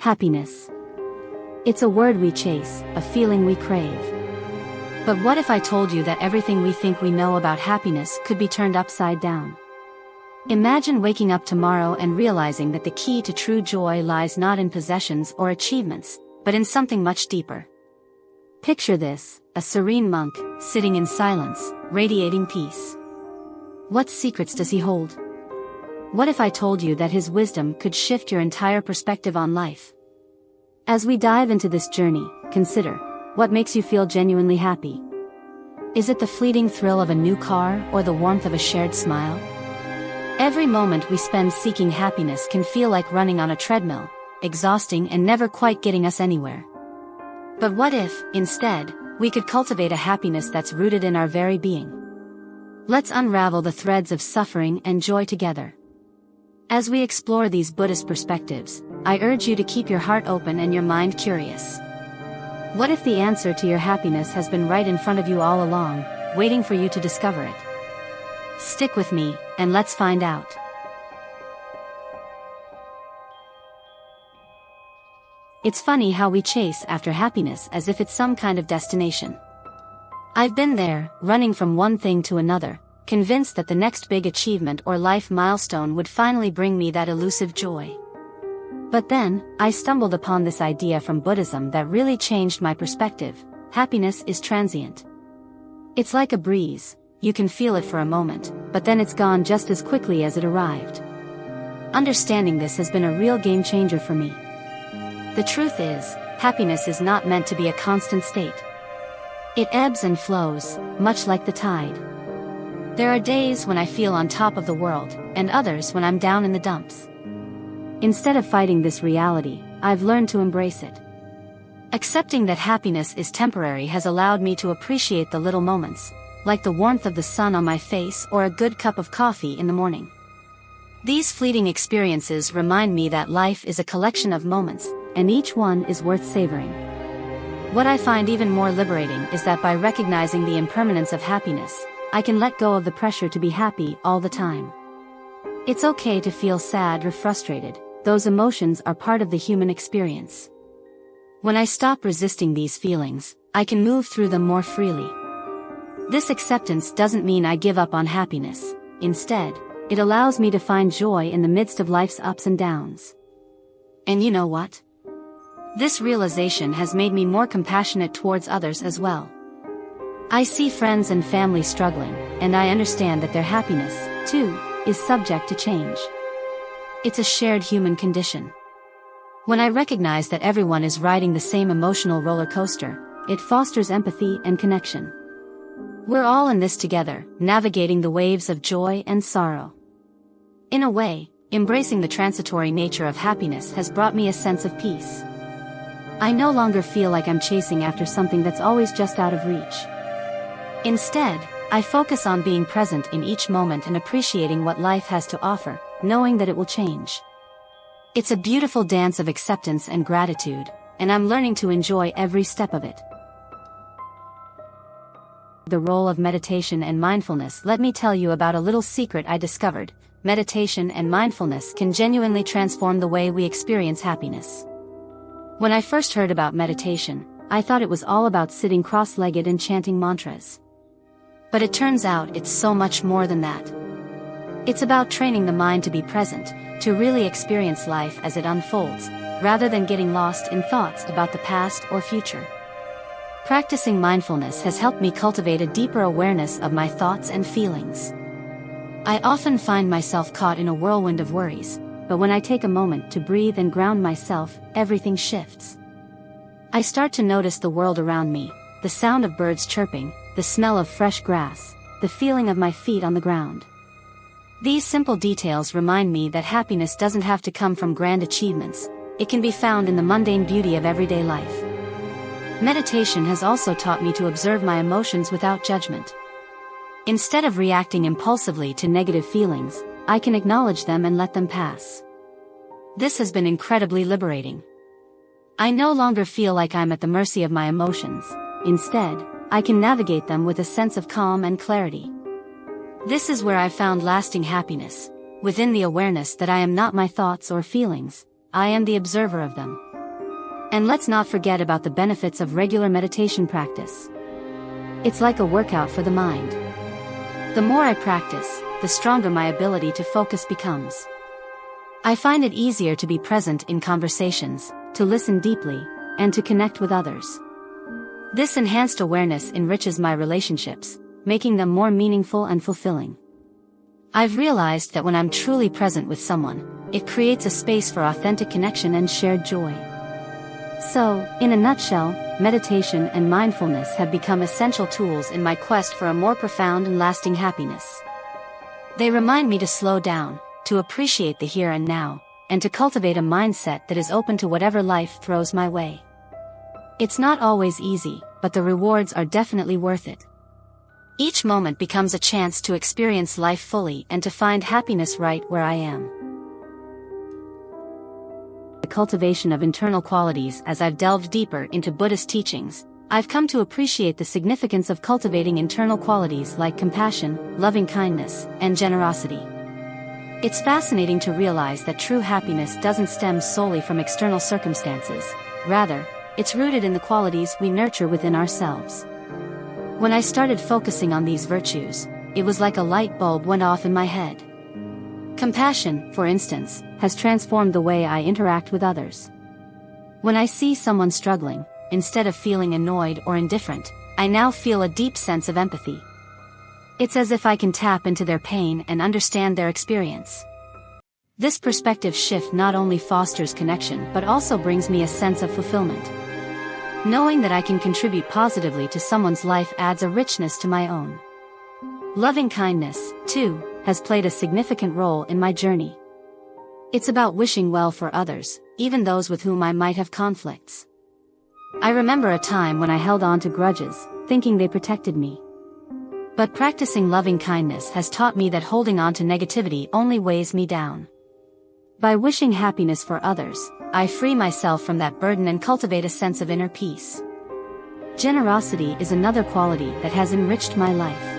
Happiness. It's a word we chase, a feeling we crave. But what if I told you that everything we think we know about happiness could be turned upside down? Imagine waking up tomorrow and realizing that the key to true joy lies not in possessions or achievements, but in something much deeper. Picture this, a serene monk, sitting in silence, radiating peace. What secrets does he hold? What if I told you that his wisdom could shift your entire perspective on life? As we dive into this journey, consider, what makes you feel genuinely happy? Is it the fleeting thrill of a new car or the warmth of a shared smile? Every moment we spend seeking happiness can feel like running on a treadmill, exhausting and never quite getting us anywhere. But what if, instead, we could cultivate a happiness that's rooted in our very being? Let's unravel the threads of suffering and joy together. As we explore these Buddhist perspectives, I urge you to keep your heart open and your mind curious. What if the answer to your happiness has been right in front of you all along, waiting for you to discover it? Stick with me, and let's find out. It's funny how we chase after happiness as if it's some kind of destination. I've been there, running from one thing to another, convinced that the next big achievement or life milestone would finally bring me that elusive joy. But then, I stumbled upon this idea from Buddhism that really changed my perspective. Happiness is transient. It's like a breeze. You can feel it for a moment, but then it's gone just as quickly as it arrived. Understanding this has been a real game changer for me. The truth is, happiness is not meant to be a constant state. It ebbs and flows, much like the tide. There are days when I feel on top of the world, and others when I'm down in the dumps. Instead of fighting this reality, I've learned to embrace it. Accepting that happiness is temporary has allowed me to appreciate the little moments, like the warmth of the sun on my face or a good cup of coffee in the morning. These fleeting experiences remind me that life is a collection of moments, and each one is worth savoring. What I find even more liberating is that by recognizing the impermanence of happiness, I can let go of the pressure to be happy all the time. It's okay to feel sad or frustrated. Those emotions are part of the human experience. When I stop resisting these feelings, I can move through them more freely. This acceptance doesn't mean I give up on happiness. Instead, it allows me to find joy in the midst of life's ups and downs. And you know what? This realization has made me more compassionate towards others as well. I see friends and family struggling, and I understand that their happiness, too, is subject to change. It's a shared human condition. When I recognize that everyone is riding the same emotional roller coaster, it fosters empathy and connection. We're all in this together, navigating the waves of joy and sorrow. In a way, embracing the transitory nature of happiness has brought me a sense of peace. I no longer feel like I'm chasing after something that's always just out of reach. Instead, I focus on being present in each moment and appreciating what life has to offer, knowing that it will change. It's a beautiful dance of acceptance and gratitude, and I'm learning to enjoy every step of it. The role of meditation and mindfulness. Let me tell you about a little secret I discovered. Meditation and mindfulness can genuinely transform the way we experience happiness. When I first heard about meditation, I thought it was all about sitting cross-legged and chanting mantras. But it turns out it's so much more than that. It's about training the mind to be present, to really experience life as it unfolds, rather than getting lost in thoughts about the past or future. Practicing mindfulness has helped me cultivate a deeper awareness of my thoughts and feelings. I often find myself caught in a whirlwind of worries, but when I take a moment to breathe and ground myself, everything shifts. I start to notice the world around me, the sound of birds chirping, the smell of fresh grass, the feeling of my feet on the ground. These simple details remind me that happiness doesn't have to come from grand achievements. It can be found in the mundane beauty of everyday life. Meditation has also taught me to observe my emotions without judgment. Instead of reacting impulsively to negative feelings, I can acknowledge them and let them pass. This has been incredibly liberating. I no longer feel like I'm at the mercy of my emotions. Instead, I can navigate them with a sense of calm and clarity. This is where I found lasting happiness, within the awareness that I am not my thoughts or feelings, I am the observer of them. And let's not forget about the benefits of regular meditation practice. It's like a workout for the mind. The more I practice, the stronger my ability to focus becomes. I find it easier to be present in conversations, to listen deeply, and to connect with others. This enhanced awareness enriches my relationships, making them more meaningful and fulfilling. I've realized that when I'm truly present with someone, it creates a space for authentic connection and shared joy. So, in a nutshell, meditation and mindfulness have become essential tools in my quest for a more profound and lasting happiness. They remind me to slow down, to appreciate the here and now, and to cultivate a mindset that is open to whatever life throws my way. It's not always easy, but the rewards are definitely worth it. Each moment becomes a chance to experience life fully and to find happiness right where I am. The cultivation of internal qualities. As I've delved deeper into Buddhist teachings, I've come to appreciate the significance of cultivating internal qualities like compassion, loving-kindness, and generosity. It's fascinating to realize that true happiness doesn't stem solely from external circumstances. Rather, it's rooted in the qualities we nurture within ourselves. When I started focusing on these virtues, it was like a light bulb went off in my head. Compassion, for instance, has transformed the way I interact with others. When I see someone struggling, instead of feeling annoyed or indifferent, I now feel a deep sense of empathy. It's as if I can tap into their pain and understand their experience. This perspective shift not only fosters connection but also brings me a sense of fulfillment. Knowing that I can contribute positively to someone's life adds a richness to my own. Loving kindness, too, has played a significant role in my journey. It's about wishing well for others, even those with whom I might have conflicts. I remember a time when I held on to grudges, thinking they protected me. But practicing loving kindness has taught me that holding on to negativity only weighs me down. By wishing happiness for others, I free myself from that burden and cultivate a sense of inner peace. Generosity is another quality that has enriched my life.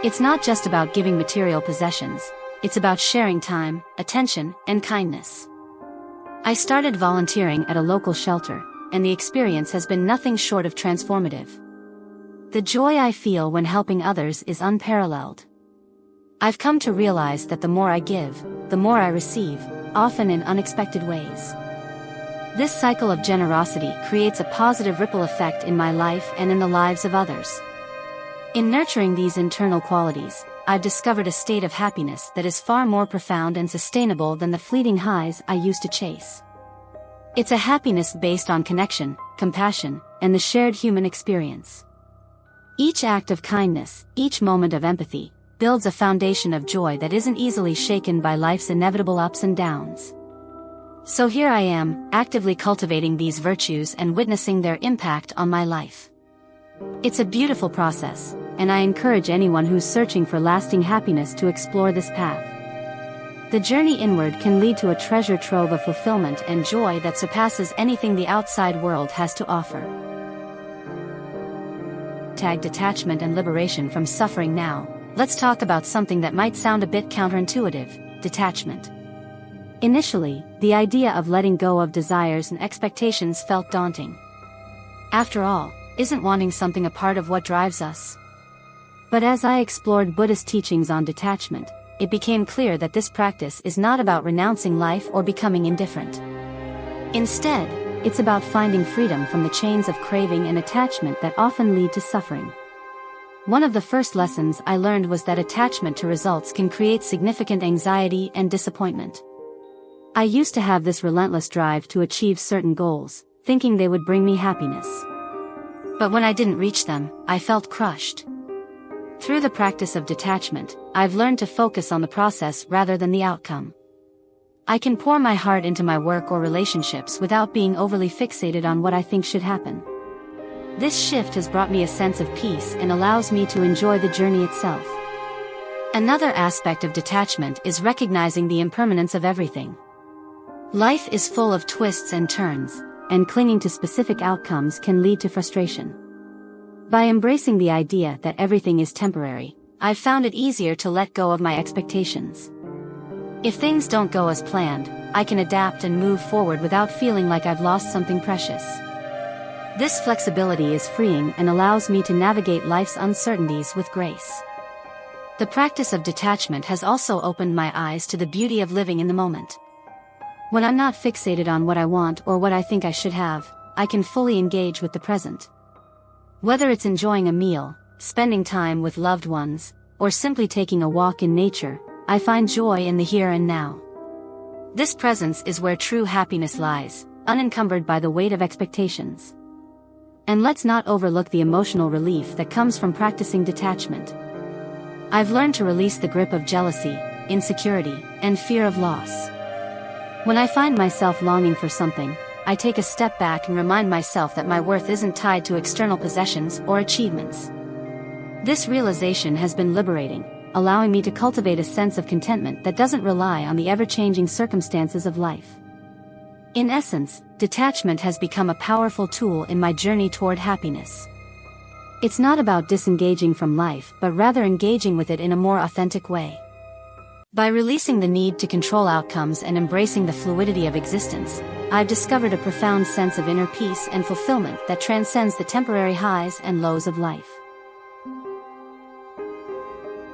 It's not just about giving material possessions, it's about sharing time, attention, and kindness. I started volunteering at a local shelter, and the experience has been nothing short of transformative. The joy I feel when helping others is unparalleled. I've come to realize that the more I give, the more I receive, often in unexpected ways. This cycle of generosity creates a positive ripple effect in my life and in the lives of others. In nurturing these internal qualities, I've discovered a state of happiness that is far more profound and sustainable than the fleeting highs I used to chase. It's a happiness based on connection, compassion, and the shared human experience. Each act of kindness, each moment of empathy, builds a foundation of joy that isn't easily shaken by life's inevitable ups and downs. So here I am, actively cultivating these virtues and witnessing their impact on my life. It's a beautiful process, and I encourage anyone who's searching for lasting happiness to explore this path. The journey inward can lead to a treasure trove of fulfillment and joy that surpasses anything the outside world has to offer. Detachment and liberation from suffering. Now, let's talk about something that might sound a bit counterintuitive: detachment. Initially, the idea of letting go of desires and expectations felt daunting. After all, isn't wanting something a part of what drives us? But as I explored Buddhist teachings on detachment, it became clear that this practice is not about renouncing life or becoming indifferent. Instead, it's about finding freedom from the chains of craving and attachment that often lead to suffering. One of the first lessons I learned was that attachment to results can create significant anxiety and disappointment. I used to have this relentless drive to achieve certain goals, thinking they would bring me happiness. But when I didn't reach them, I felt crushed. Through the practice of detachment, I've learned to focus on the process rather than the outcome. I can pour my heart into my work or relationships without being overly fixated on what I think should happen. This shift has brought me a sense of peace and allows me to enjoy the journey itself. Another aspect of detachment is recognizing the impermanence of everything. Life is full of twists and turns, and clinging to specific outcomes can lead to frustration. By embracing the idea that everything is temporary, I've found it easier to let go of my expectations. If things don't go as planned, I can adapt and move forward without feeling like I've lost something precious. This flexibility is freeing and allows me to navigate life's uncertainties with grace. The practice of detachment has also opened my eyes to the beauty of living in the moment. When I'm not fixated on what I want or what I think I should have, I can fully engage with the present. Whether it's enjoying a meal, spending time with loved ones, or simply taking a walk in nature, I find joy in the here and now. This presence is where true happiness lies, unencumbered by the weight of expectations. And let's not overlook the emotional relief that comes from practicing detachment. I've learned to release the grip of jealousy, insecurity, and fear of loss. When I find myself longing for something, I take a step back and remind myself that my worth isn't tied to external possessions or achievements. This realization has been liberating, allowing me to cultivate a sense of contentment that doesn't rely on the ever-changing circumstances of life. In essence, detachment has become a powerful tool in my journey toward happiness. It's not about disengaging from life but rather engaging with it in a more authentic way. By releasing the need to control outcomes and embracing the fluidity of existence, I've discovered a profound sense of inner peace and fulfillment that transcends the temporary highs and lows of life.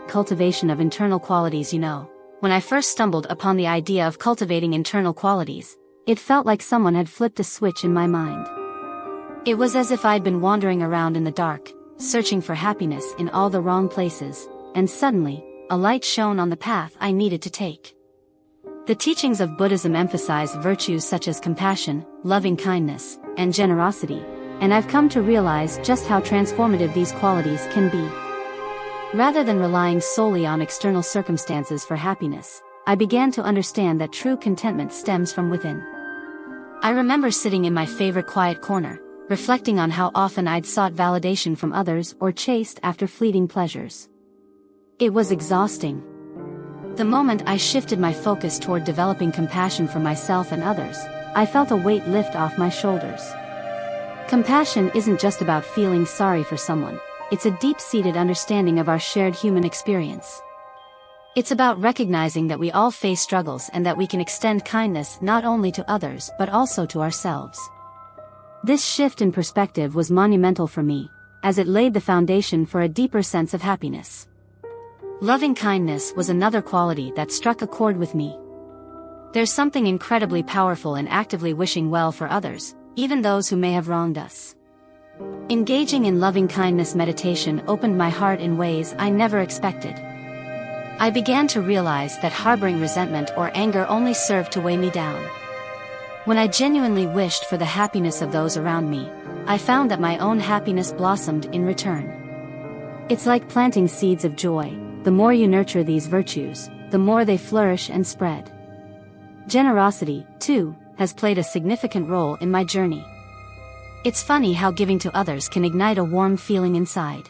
Cultivation of internal qualities. When I first stumbled upon the idea of cultivating internal qualities, it felt like someone had flipped a switch in my mind. It was as if I'd been wandering around in the dark, searching for happiness in all the wrong places, and suddenly, a light shone on the path I needed to take. The teachings of Buddhism emphasize virtues such as compassion, loving-kindness, and generosity, and I've come to realize just how transformative these qualities can be. Rather than relying solely on external circumstances for happiness, I began to understand that true contentment stems from within. I remember sitting in my favorite quiet corner, reflecting on how often I'd sought validation from others or chased after fleeting pleasures. It was exhausting. The moment I shifted my focus toward developing compassion for myself and others, I felt a weight lift off my shoulders. Compassion isn't just about feeling sorry for someone, it's a deep-seated understanding of our shared human experience. It's about recognizing that we all face struggles and that we can extend kindness not only to others but also to ourselves. This shift in perspective was monumental for me, as it laid the foundation for a deeper sense of happiness. Loving kindness was another quality that struck a chord with me. There's something incredibly powerful in actively wishing well for others, even those who may have wronged us. Engaging in loving kindness meditation opened my heart in ways I never expected. I began to realize that harboring resentment or anger only served to weigh me down. When I genuinely wished for the happiness of those around me, I found that my own happiness blossomed in return. It's like planting seeds of joy. The more you nurture these virtues, the more they flourish and spread. Generosity, too, has played a significant role in my journey. It's funny how giving to others can ignite a warm feeling inside.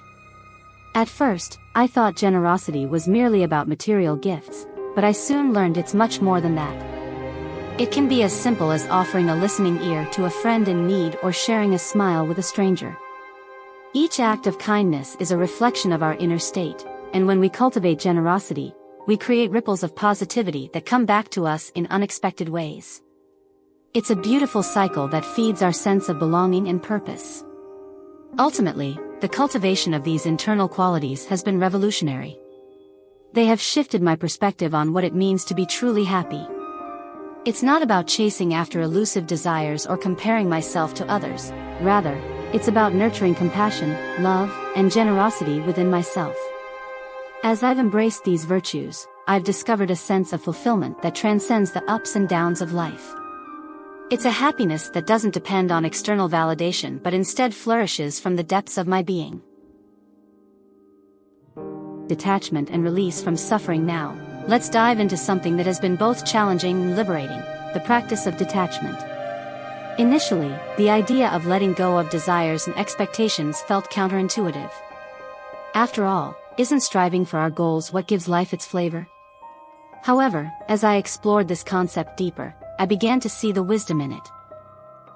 At first, I thought generosity was merely about material gifts, but I soon learned it's much more than that. It can be as simple as offering a listening ear to a friend in need or sharing a smile with a stranger. Each act of kindness is a reflection of our inner state, and when we cultivate generosity, we create ripples of positivity that come back to us in unexpected ways. It's a beautiful cycle that feeds our sense of belonging and purpose. Ultimately, the cultivation of these internal qualities has been revolutionary. They have shifted my perspective on what it means to be truly happy. It's not about chasing after elusive desires or comparing myself to others. Rather, it's about nurturing compassion, love, and generosity within myself. As I've embraced these virtues, I've discovered a sense of fulfillment that transcends the ups and downs of life. It's a happiness that doesn't depend on external validation but instead flourishes from the depths of my being. Detachment and release from suffering. Now, let's dive into something that has been both challenging and liberating: the practice of detachment. Initially, the idea of letting go of desires and expectations felt counterintuitive. After all, isn't striving for our goals what gives life its flavor? However, as I explored this concept deeper, I began to see the wisdom in it.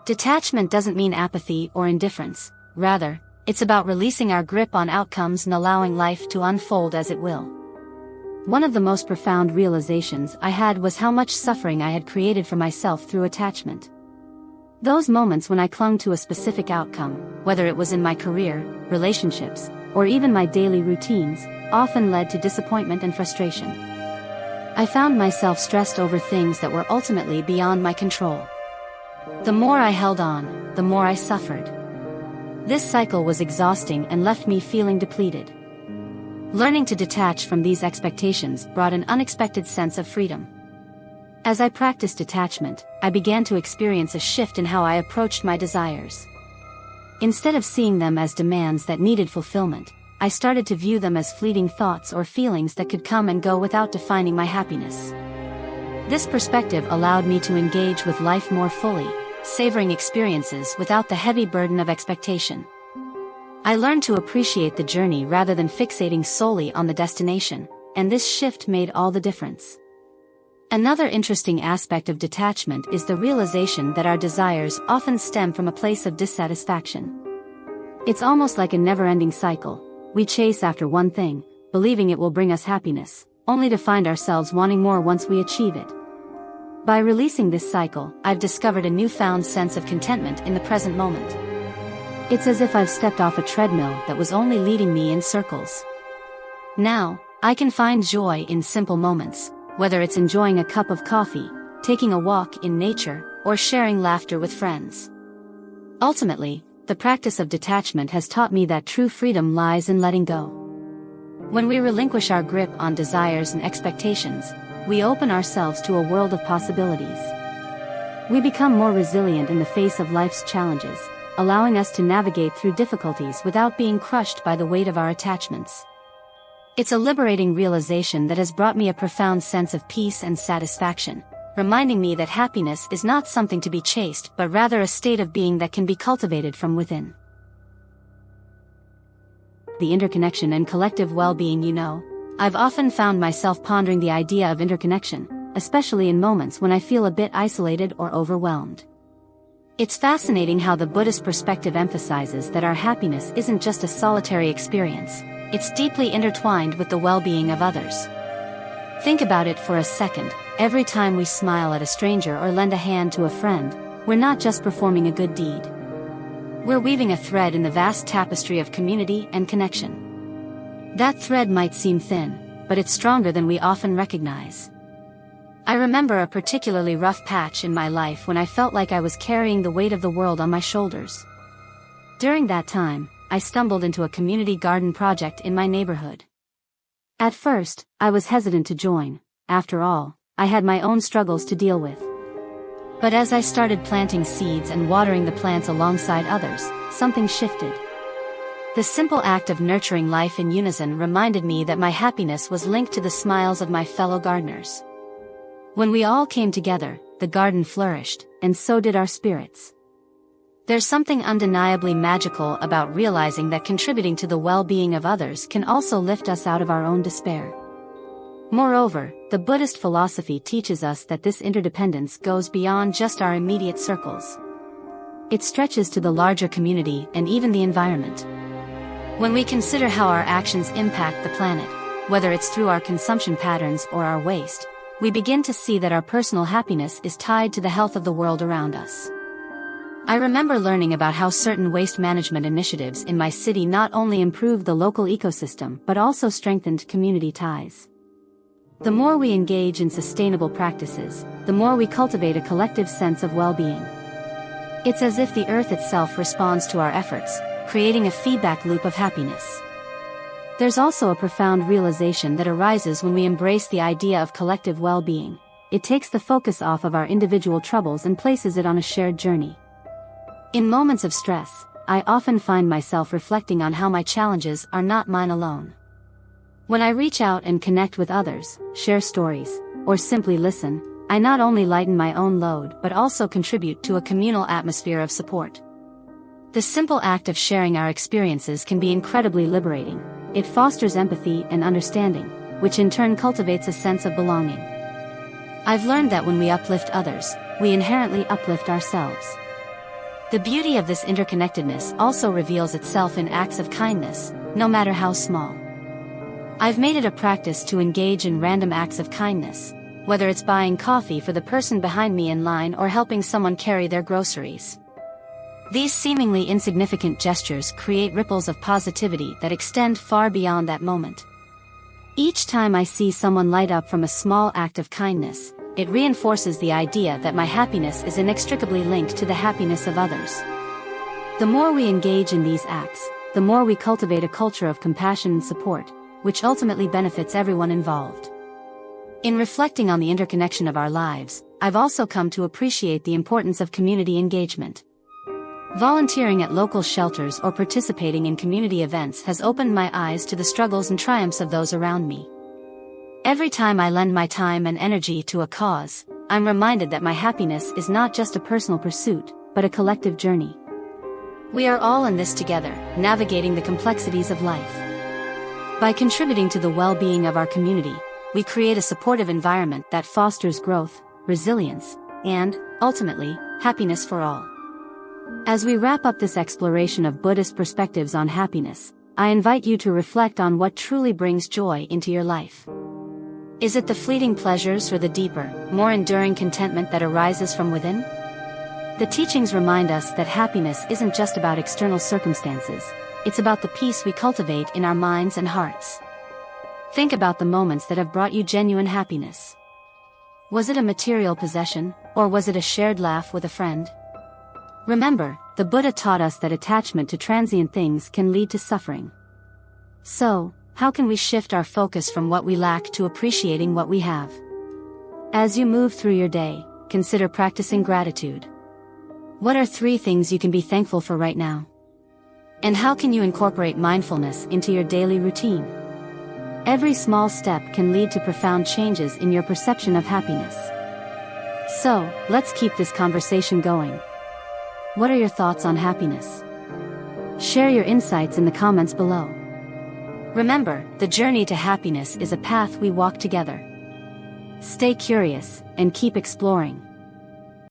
Detachment doesn't mean apathy or indifference. Rather, it's about releasing our grip on outcomes and allowing life to unfold as it will. One of the most profound realizations I had was how much suffering I had created for myself through attachment. Those moments when I clung to a specific outcome, whether it was in my career, relationships, or even my daily routines, often led to disappointment and frustration. I found myself stressed over things that were ultimately beyond my control. The more I held on, the more I suffered. This cycle was exhausting and left me feeling depleted. Learning to detach from these expectations brought an unexpected sense of freedom. As I practiced detachment, I began to experience a shift in how I approached my desires. Instead of seeing them as demands that needed fulfillment, I started to view them as fleeting thoughts or feelings that could come and go without defining my happiness. This perspective allowed me to engage with life more fully, savoring experiences without the heavy burden of expectation. I learned to appreciate the journey rather than fixating solely on the destination, and this shift made all the difference. Another interesting aspect of detachment is the realization that our desires often stem from a place of dissatisfaction. It's almost like a never-ending cycle. We chase after one thing, believing it will bring us happiness, only to find ourselves wanting more once we achieve it. By releasing this cycle, I've discovered a newfound sense of contentment in the present moment. It's as if I've stepped off a treadmill that was only leading me in circles. Now, I can find joy in simple moments, whether it's enjoying a cup of coffee, taking a walk in nature, or sharing laughter with friends. Ultimately, the practice of detachment has taught me that true freedom lies in letting go. When we relinquish our grip on desires and expectations, we open ourselves to a world of possibilities. We become more resilient in the face of life's challenges, allowing us to navigate through difficulties without being crushed by the weight of our attachments. It's a liberating realization that has brought me a profound sense of peace and satisfaction, reminding me that happiness is not something to be chased but rather a state of being that can be cultivated from within. The interconnection and collective well-being. I've often found myself pondering the idea of interconnection, especially in moments when I feel a bit isolated or overwhelmed. It's fascinating how the Buddhist perspective emphasizes that our happiness isn't just a solitary experience. It's deeply intertwined with the well-being of others. Think about it for a second. Every time we smile at a stranger or lend a hand to a friend, we're not just performing a good deed. We're weaving a thread in the vast tapestry of community and connection. That thread might seem thin, but it's stronger than we often recognize. I remember a particularly rough patch in my life when I felt like I was carrying the weight of the world on my shoulders. During that time, I stumbled into a community garden project in my neighborhood. At first, I was hesitant to join. After all, I had my own struggles to deal with. But as I started planting seeds and watering the plants alongside others, something shifted. The simple act of nurturing life in unison reminded me that my happiness was linked to the smiles of my fellow gardeners. When we all came together, the garden flourished, and so did our spirits. There's something undeniably magical about realizing that contributing to the well-being of others can also lift us out of our own despair. Moreover, the Buddhist philosophy teaches us that this interdependence goes beyond just our immediate circles. It stretches to the larger community and even the environment. When we consider how our actions impact the planet, whether it's through our consumption patterns or our waste, we begin to see that our personal happiness is tied to the health of the world around us. I remember learning about how certain waste management initiatives in my city not only improved the local ecosystem but also strengthened community ties. The more we engage in sustainable practices, the more we cultivate a collective sense of well-being. It's as if the earth itself responds to our efforts, creating a feedback loop of happiness. There's also a profound realization that arises when we embrace the idea of collective well-being. It takes the focus off of our individual troubles and places it on a shared journey. In moments of stress, I often find myself reflecting on how my challenges are not mine alone. When I reach out and connect with others, share stories, or simply listen, I not only lighten my own load but also contribute to a communal atmosphere of support. The simple act of sharing our experiences can be incredibly liberating. It fosters empathy and understanding, which in turn cultivates a sense of belonging. I've learned that when we uplift others, we inherently uplift ourselves. The beauty of this interconnectedness also reveals itself in acts of kindness, no matter how small. I've made it a practice to engage in random acts of kindness, whether it's buying coffee for the person behind me in line or helping someone carry their groceries. These seemingly insignificant gestures create ripples of positivity that extend far beyond that moment. Each time I see someone light up from a small act of kindness, it reinforces the idea that my happiness is inextricably linked to the happiness of others. The more we engage in these acts, the more we cultivate a culture of compassion and support, which ultimately benefits everyone involved. In reflecting on the interconnection of our lives, I've also come to appreciate the importance of community engagement. Volunteering at local shelters or participating in community events has opened my eyes to the struggles and triumphs of those around me. Every time I lend my time and energy to a cause, I'm reminded that my happiness is not just a personal pursuit, but a collective journey. We are all in this together, navigating the complexities of life. By contributing to the well-being of our community, we create a supportive environment that fosters growth, resilience, and, ultimately, happiness for all. As we wrap up this exploration of Buddhist perspectives on happiness, I invite you to reflect on what truly brings joy into your life. Is it the fleeting pleasures or the deeper, more enduring contentment that arises from within? The teachings remind us that happiness isn't just about external circumstances, it's about the peace we cultivate in our minds and hearts. Think about the moments that have brought you genuine happiness. Was it a material possession, or was it a shared laugh with a friend? Remember, the Buddha taught us that attachment to transient things can lead to suffering. So, how can we shift our focus from what we lack to appreciating what we have? As you move through your day, consider practicing gratitude. What are 3 things you can be thankful for right now? And how can you incorporate mindfulness into your daily routine? Every small step can lead to profound changes in your perception of happiness. So, let's keep this conversation going. What are your thoughts on happiness? Share your insights in the comments below. Remember, the journey to happiness is a path we walk together. Stay curious, and keep exploring.